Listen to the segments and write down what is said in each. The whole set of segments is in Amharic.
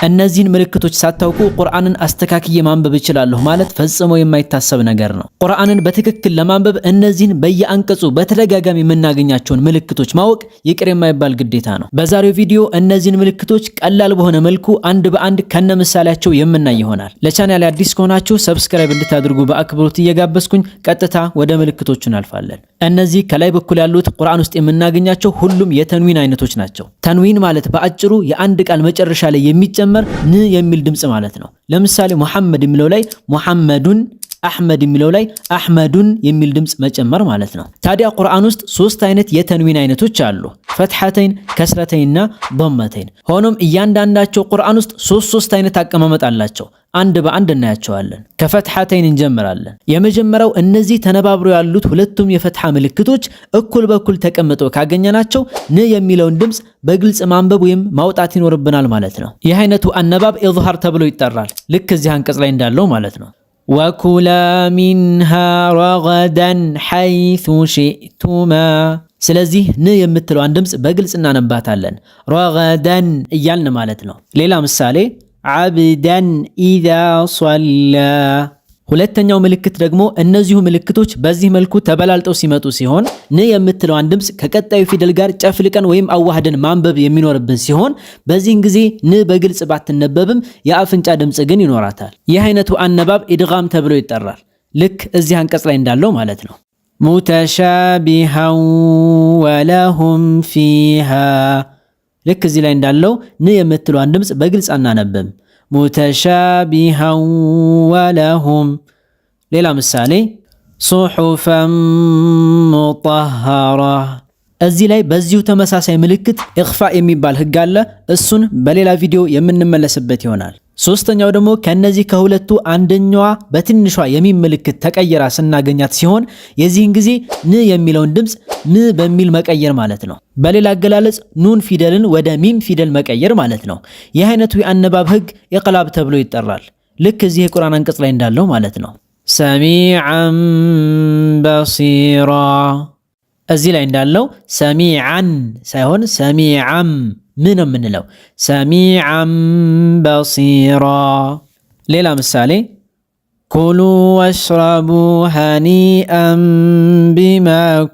እነዚህን ምልክቶች ሳታውቁ ቁርአንን አስተካክዬ ማንበብ እችላለሁ ማለት ፈጽሞ የማይታሰብ ነገር ነው። ቁርአንን በትክክል ለማንበብ እነዚህን በየአንቀጹ በተደጋጋሚ የምናገኛቸውን ምልክቶች ማወቅ ይቅር የማይባል ግዴታ ነው። በዛሬው ቪዲዮ እነዚህን ምልክቶች ቀላል በሆነ መልኩ አንድ በአንድ ከነ ምሳሌያቸው የምናይ ይሆናል። ለቻናሌ አዲስ ከሆናችሁ ሰብስክራይብ እንድታደርጉ በአክብሮት እየጋበዝኩኝ ቀጥታ ወደ ምልክቶቹ እናልፋለን። እነዚህ ከላይ በኩል ያሉት ቁርአን ውስጥ የምናገኛቸው ሁሉም የተንዊን አይነቶች ናቸው። ተንዊን ማለት በአጭሩ የአንድ ቃል መጨረሻ ላይ የሚጨመር ን የሚል ድምጽ ማለት ነው። ለምሳሌ ሙሐመድ የሚለው ላይ ሙሐመዱን፣ አህመድ የሚለው ላይ አህመዱን የሚል ድምጽ መጨመር ማለት ነው። ታዲያ ቁርአን ውስጥ ሶስት አይነት የተንዊን አይነቶች አሉ፣ ፈትሐተይን፣ ከስረተይንና ضመተይን። ሆኖም እያንዳንዳቸው ቁርአን ውስጥ ሶስት አይነት አቀማመጥ አላቸው። አንድ በአንድ እናያቸዋለን። ከፈትሐተይን እንጀምራለን። የመጀመሪያው እነዚህ ተነባብረው ያሉት ሁለቱም የፈትሐ ምልክቶች እኩል በኩል ተቀምጠው ካገኘናቸው ን የሚለውን ድምጽ በግልጽ ማንበብ ወይም ማውጣት ይኖርብናል ማለት ነው። ይህ አይነቱ አነባብ ኢዝሃር ተብሎ ይጠራል። ልክ እዚህ አንቀጽ ላይ እንዳለው ማለት ነው። ወኩላ ሚንሃ ረገደን ሐይሱ ሺእቱማ። ስለዚህ ን የምትለዋን ድምጽ በግልጽ እናነባታለን፣ ረገደን እያልን ማለት ነው። ሌላ ምሳሌ ዓብደን ኢዛ ሶላ። ሁለተኛው ምልክት ደግሞ እነዚሁ ምልክቶች በዚህ መልኩ ተበላልጠው ሲመጡ ሲሆን ን የምትለዋን ድምጽ ከቀጣዩ ፊደል ጋር ጨፍልቀን ወይም አዋህደን ማንበብ የሚኖርብን ሲሆን በዚህን ጊዜ ን በግልጽ ባትነበብም የአፍንጫ ድምጽ ግን ይኖራታል። ይህ አይነቱ አነባብ ኢድጋም ተብሎ ይጠራል። ልክ እዚህ አንቀጽ ላይ እንዳለው ማለት ነው። ሙተሻቢሃን ወለሁም ፊሃ። ልክ እዚህ ላይ እንዳለው ን የምትለዋን ድምጽ በግልጽ አናነብም። ሙተሻቢሃን ወለሁም። ሌላ ምሳሌ ሱሑፈን ሙጠሃራ። እዚህ ላይ በዚሁ ተመሳሳይ ምልክት ኢኽፋ የሚባል ህግ አለ። እሱን በሌላ ቪዲዮ የምንመለስበት ይሆናል። ሶስተኛው ደግሞ ከነዚህ ከሁለቱ አንደኛዋ በትንሿ የሚም ምልክት ተቀየራ ስናገኛት ሲሆን የዚህን ጊዜ ን የሚለውን ድምጽ ም በሚል መቀየር ማለት ነው። በሌላ አገላለጽ ኑን ፊደልን ወደ ሚም ፊደል መቀየር ማለት ነው። ይህ አይነቱ የአነባብ ህግ ኢቅላብ ተብሎ ይጠራል። ልክ እዚህ የቁርአን አንቀጽ ላይ እንዳለው ማለት ነው። ሰሚዓን በሲራ። እዚህ ላይ እንዳለው ሰሚዓን ሳይሆን ሰሚዓም ምን ነው የምንለው? ሰሚዓን በሲራ። ሌላ ምሳሌ ኩሉ ወሽረቡ ሃኒአን ቢማ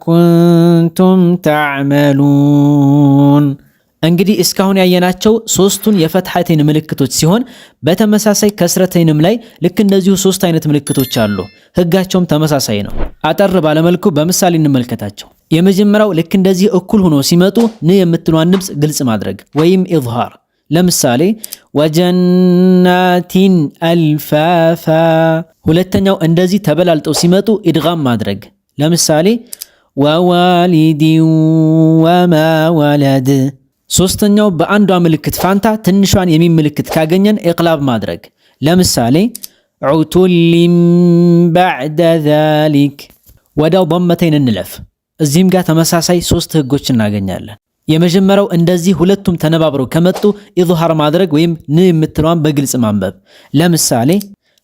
ኩንቱም ተዕመሉን። እንግዲህ እስካሁን ያየናቸው ሶስቱን የፈትሐተይን ምልክቶች ሲሆን በተመሳሳይ ከስረተይንም ላይ ልክ እንደዚሁ ሶስት አይነት ምልክቶች አሉ። ህጋቸውም ተመሳሳይ ነው። አጠር ባለመልኩ በምሳሌ እንመልከታቸው። የመጀመሪያው ልክ እንደዚህ እኩል ሆኖ ሲመጡ ን የምትለዋን ድምጽ ግልጽ ማድረግ ወይም ኢዝሃር። ለምሳሌ ወጀናቲን አልፋፋ። ሁለተኛው እንደዚህ ተበላልጠው ሲመጡ ኢድጋም ማድረግ። ለምሳሌ ወዋሊዲን ወማ ወለድ። ሶስተኛው በአንዷ ምልክት ፋንታ ትንሿን የሚም ምልክት ካገኘን ኢቅላብ ማድረግ። ለምሳሌ ዑቱሊን ባዕደ ዛሊክ። ወዲያው ضመተይን እንለፍ። እዚህም ጋር ተመሳሳይ ሶስት ህጎች እናገኛለን። የመጀመሪያው እንደዚህ ሁለቱም ተነባብረው ከመጡ ኢዝሃር ማድረግ ወይም ን የምትለዋን በግልጽ ማንበብ። ለምሳሌ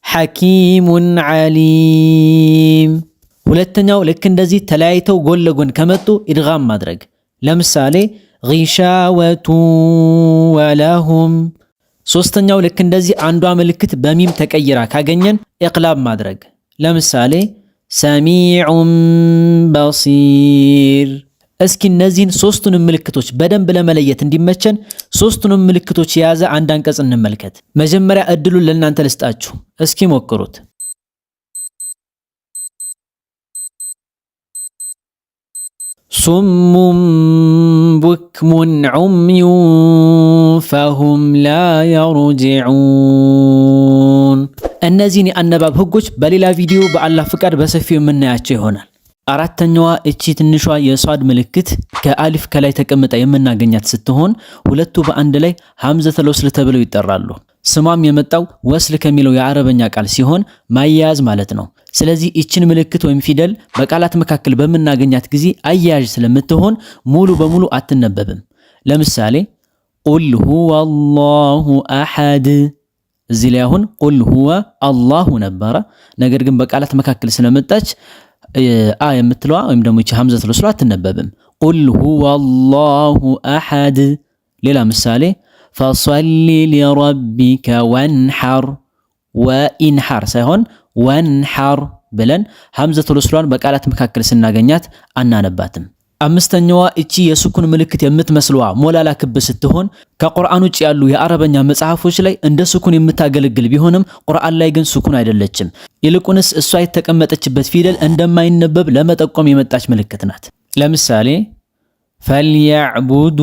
ሐኪሙን ዓሊም። ሁለተኛው ልክ እንደዚህ ተለያይተው ጎን ለጎን ከመጡ ኢድጋም ማድረግ። ለምሳሌ ጊሻወቱ ወለሁም። ሶስተኛው ልክ እንደዚህ አንዷ ምልክት በሚም ተቀይራ ካገኘን ኢቅላብ ማድረግ። ለምሳሌ ሰሚዑን በሲር። እስኪ እነዚህን ሶስቱንም ምልክቶች በደንብ ለመለየት እንዲመቸን ሶስቱንም ምልክቶች የያዘ አንድ አንቀጽ እንመልከት። መጀመሪያ እድሉን ለእናንተ ልስጣችሁ፣ እስኪ ሞክሩት። ሱሙን ቡክሙን ዑምዩን ፈሁም ላ የርጅዑን። እነዚህን የአነባብ ህጎች በሌላ ቪዲዮ በአላህ ፍቃድ በሰፊው የምናያቸው ይሆናል። አራተኛዋ እቺ ትንሿ የሷድ ምልክት ከአሊፍ ከላይ ተቀምጣ የምናገኛት ስትሆን ሁለቱ በአንድ ላይ ሐምዘተል ወስል ተብለው ይጠራሉ። ስሟም የመጣው ወስል ከሚለው የአረበኛ ቃል ሲሆን ማያያዝ ማለት ነው። ስለዚህ እቺን ምልክት ወይም ፊደል በቃላት መካከል በምናገኛት ጊዜ አያያዥ ስለምትሆን ሙሉ በሙሉ አትነበብም። ለምሳሌ ቁል ሁወ አላሁ አሐድ። እዚህ ላይ አሁን ቁል ሁወ አላሁ ነበረ፣ ነገር ግን በቃላት መካከል ስለመጣች አ የምትለዋ ወይም ደግሞ እቺ ሐምዘተል ወስል አትነበብም። ቁል ሁወ አላሁ አሐድ። ሌላ ምሳሌ ፈሰሊ ሊረቢከ ወንሐር ወኢንሐር ሳይሆን ወንሐር ብለን ሐምዘቱል ወስሏን በቃላት መካከል ስናገኛት አናነባትም። አምስተኛዋ እቺ የሱኩን ምልክት የምትመስለዋ ሞላላ ክብ ስትሆን ከቁርአን ውጭ ያሉ የአረበኛ መጽሐፎች ላይ እንደ ሱኩን የምታገለግል ቢሆንም ቁርአን ላይ ግን ሱኩን አይደለችም። ይልቁንስ እሷ የተቀመጠችበት ፊደል እንደማይነበብ ለመጠቆም የመጣች ምልክት ናት። ለምሳሌ ፈልየዕቡዱ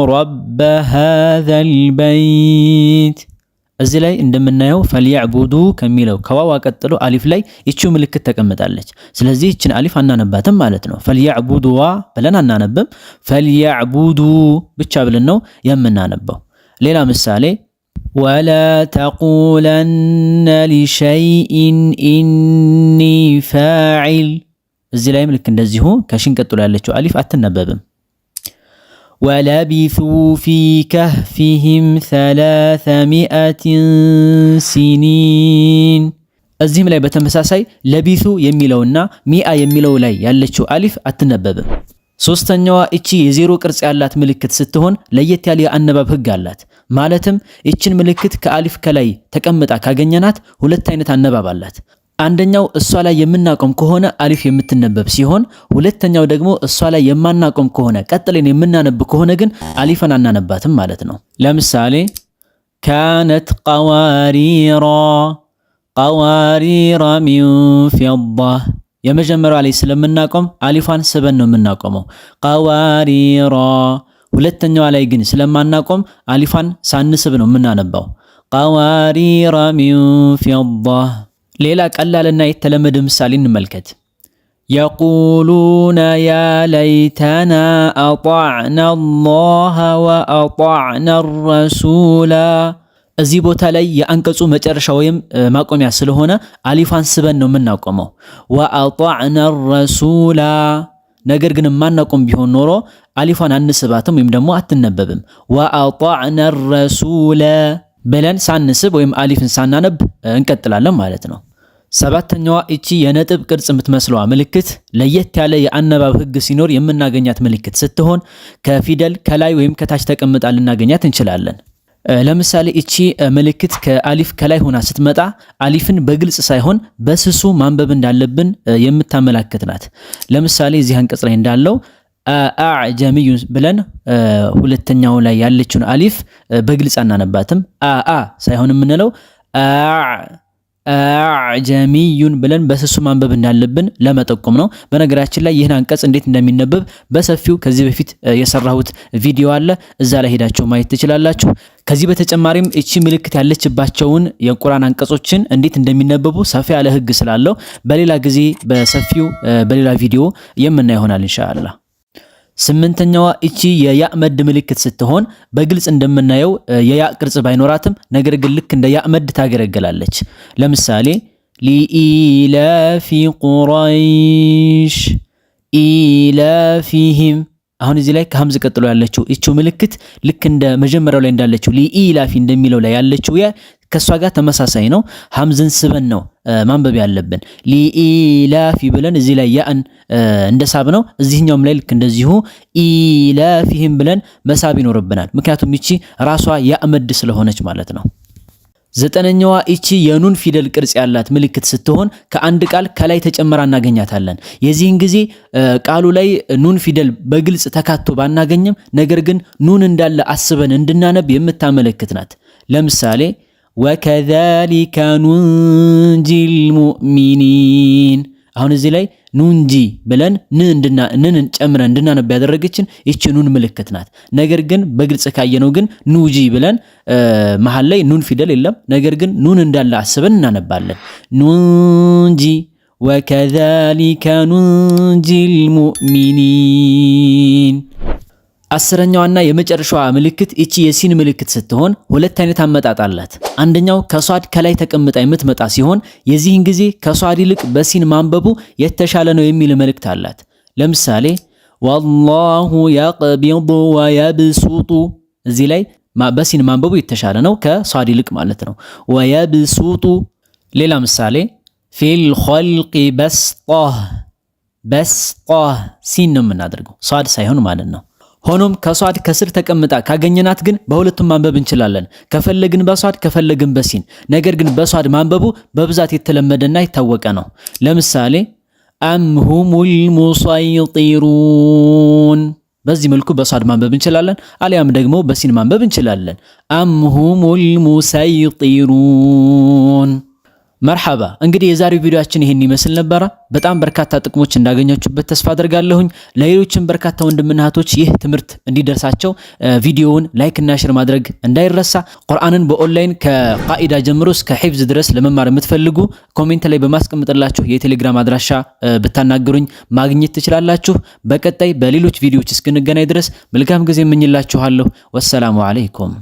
ረበ ሃዘል በይት እዚህ ላይ እንደምናየው ፈልየዕቡዱ ከሚለው ከዋው ቀጥሎ አሊፍ ላይ ይቺው ምልክት ተቀምጣለች። ስለዚህ ይችን አሊፍ አናነባትም ማለት ነው። ፈልየዕቡዱዋ ብለን አናነብም። ፈልየዕቡዱ ብቻ ብለን ነው የምናነበው። ሌላ ምሳሌ ወላ ተቁለነ ሊሸይኢን ኢኒ ፋዒል እዚህ ላይም ልክ እንደዚሁ ከሽን ቀጥሎ ያለችው አሊፍ አትነበብም። ወለቢሱ ፊ ከህፊሂም 300 ሲኒን እዚህም ላይ በተመሳሳይ ለቢሱ የሚለውና ሚአ የሚለው ላይ ያለችው አሊፍ አትነበብም። ሶስተኛዋ እቺ የዜሮ ቅርጽ ያላት ምልክት ስትሆን ለየት ያለ የአነባብ ህግ አላት። ማለትም እችን ምልክት ከአሊፍ ከላይ ተቀምጣ ካገኘናት ሁለት አይነት አነባብ አላት። አንደኛው እሷ ላይ የምናቆም ከሆነ አሊፍ የምትነበብ ሲሆን ሁለተኛው ደግሞ እሷ ላይ የማናቆም ከሆነ ቀጥለን የምናነብ ከሆነ ግን አሊፈን አናነባትም ማለት ነው። ለምሳሌ ካነት ቀዋሪራ ሚን ፊዳ የመጀመሪያው ላይ ስለምናቆም አሊፋን ስበን ነው የምናቆመው። ቀዋሪራ ሁለተኛው ላይ ግን ስለማናቆም አሊፋን ሳንስብ ነው የምናነባው። ቀዋሪራ ሚን ፊዳ ሌላ ቀላልና የተለመደ ምሳሌ እንመልከት። የቁሉነ ያ ለይተና አጣዕና አላህ ወአጣዕና ረሱላ እዚህ ቦታ ላይ የአንቀጹ መጨረሻ ወይም ማቆሚያ ስለሆነ አሊፋን ስበን ነው የምናቆመው። ወአጣዕና ረሱላ ነገር ግን ማናቆም ቢሆን ኖሮ አሊፋን አንስባትም ወይም ደግሞ አትነበብም። ወአጣዕና ረሱላ ብለን ሳንስብ ወይም አሊፍን ሳናነብ እንቀጥላለን ማለት ነው። ሰባተኛዋ እቺ የነጥብ ቅርጽ የምትመስለዋ ምልክት ለየት ያለ የአነባብ ህግ ሲኖር የምናገኛት ምልክት ስትሆን ከፊደል ከላይ ወይም ከታች ተቀምጣ ልናገኛት እንችላለን። ለምሳሌ እቺ ምልክት ከአሊፍ ከላይ ሆና ስትመጣ አሊፍን በግልጽ ሳይሆን በስሱ ማንበብ እንዳለብን የምታመላክት ናት። ለምሳሌ እዚህ አንቀጽ ላይ እንዳለው አዕጀሚዩ ብለን ሁለተኛው ላይ ያለችውን አሊፍ በግልጽ አናነባትም። ሳይሆን የምንለው አዕጀሚዩን ብለን በስሱ ማንበብ እንዳለብን ለመጠቆም ነው። በነገራችን ላይ ይህን አንቀጽ እንዴት እንደሚነበብ በሰፊው ከዚህ በፊት የሰራሁት ቪዲዮ አለ፣ እዛ ላይ ሄዳችሁ ማየት ትችላላችሁ። ከዚህ በተጨማሪም እቺ ምልክት ያለችባቸውን የቁርአን አንቀጾችን እንዴት እንደሚነበቡ ሰፊ ያለ ህግ ስላለው በሌላ ጊዜ በሰፊው በሌላ ቪዲዮ የምናየው ይሆናል ኢንሻአላህ። ስምንተኛዋ እቺ የያ መድ ምልክት ስትሆን በግልጽ እንደምናየው የያ ቅርጽ ባይኖራትም ነገር ግን ልክ እንደ ያ መድ ታገለግላለች። ለምሳሌ ሊኢላፊ ቁረይሽ ኢላፊሂም አሁን እዚህ ላይ ከሐምዝ ቀጥሎ ያለችው እቺው ምልክት ልክ እንደ መጀመሪያው ላይ እንዳለችው ሊኢላፊ እንደሚለው ላይ ያለችው ያ ከሷ ጋር ተመሳሳይ ነው። ሐምዝን ስበን ነው ማንበብ ያለብን። ሊኢላፊ ብለን እዚህ ላይ ያን እንደሳብ ነው። እዚህኛውም ላይ ልክ እንደዚሁ ኢላፊህም ብለን መሳብ ይኖርብናል። ምክንያቱም እቺ ራሷ ያመድ ስለሆነች ማለት ነው። ዘጠነኛዋ እቺ የኑን ፊደል ቅርጽ ያላት ምልክት ስትሆን ከአንድ ቃል ከላይ ተጨምራ እናገኛታለን። የዚህን ጊዜ ቃሉ ላይ ኑን ፊደል በግልጽ ተካቶ ባናገኝም ነገር ግን ኑን እንዳለ አስበን እንድናነብ የምታመለክት ናት። ለምሳሌ ወከዛሊከ ኑንጂል ሙእሚኒን አሁን እዚህ ላይ ኑንጂ ብለን ንን ጨምረን እንድናነብ ያደረገችን ይቺ ኑን ምልክት ናት። ነገር ግን በግልጽ ካየነው ግን ኑጂ ብለን መሃል ላይ ኑን ፊደል የለም። ነገር ግን ኑን እንዳለ አስበን እናነባለን። ኑንጂ ወከዛሊከ ኑንጂል ሙእሚኒን። አስረኛዋና የመጨረሻዋ ምልክት እቺ የሲን ምልክት ስትሆን ሁለት አይነት አመጣጥ አላት። አንደኛው ከሷድ ከላይ ተቀምጣ የምትመጣ ሲሆን የዚህን ጊዜ ከሷድ ይልቅ በሲን ማንበቡ የተሻለ ነው የሚል መልእክት አላት። ለምሳሌ ወላሁ የቅቢዱ ወየብሱጡ እዚህ ላይ በሲን ማንበቡ የተሻለ ነው ከሷድ ይልቅ ማለት ነው። ወየብሱጡ። ሌላ ምሳሌ ፊል ኸልቂ በስጣህ ሲን ነው የምናደርገው ሷድ ሳይሆን ማለት ነው። ሆኖም ከሷድ ከስር ተቀምጣ ካገኘናት ግን በሁለቱም ማንበብ እንችላለን። ከፈለግን በሷድ ከፈለግን በሲን። ነገር ግን በሷድ ማንበቡ በብዛት የተለመደና የታወቀ ነው። ለምሳሌ አም ሁሙል ሙሰይጢሩን በዚህ መልኩ በሷድ ማንበብ እንችላለን። አሊያም ደግሞ በሲን ማንበብ እንችላለን። አም ሁሙል ሙሰይጢሩን። መርሐባ። እንግዲህ የዛሬው ቪዲዮአችን ይሄን ይመስል ነበር። በጣም በርካታ ጥቅሞች እንዳገኛችሁበት ተስፋ አደርጋለሁኝ። ለሌሎችም በርካታ ወንድምና እህቶች ይህ ትምህርት እንዲደርሳቸው ቪዲዮውን ላይክ እና ሼር ማድረግ እንዳይረሳ። ቁርአንን በኦንላይን ከቃኢዳ ጀምሮ እስከ ሒፍዝ ድረስ ለመማር የምትፈልጉ ኮሜንት ላይ በማስቀምጥላችሁ የቴሌግራም አድራሻ ብታናገሩኝ ማግኘት ትችላላችሁ። በቀጣይ በሌሎች ቪዲዮዎች እስክንገናኝ ድረስ መልካም ጊዜ እመኝላችኋለሁ። ወሰላሙ አለይኩም።